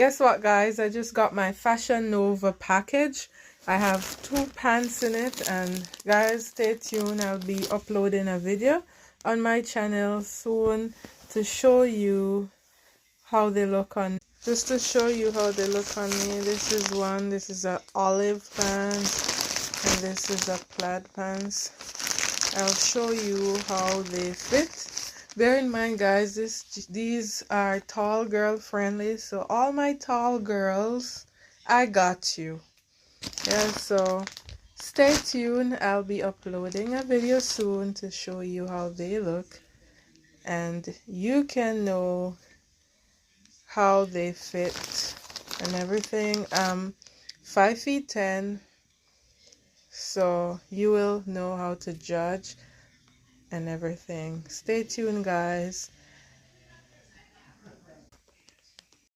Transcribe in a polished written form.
Guess what, guys? I just got my Fashion Nova package. I have 2 pants in it, and guys, stay tuned. I'll be uploading a video on my channel soon to show you how they look on. Just to show you how they look on me. This is one. This is a olive pants, and this is a plaid pants. I'll show you how they fit. Bear in mind, guys, these are tall girl friendly, so all my tall girls, I got you. Yeah, so stay tuned. I'll be uploading a video soon to show you how they look, and you can know how they fit and everything. 5'10", so you will know how to judge and everything. Stay tuned, guys.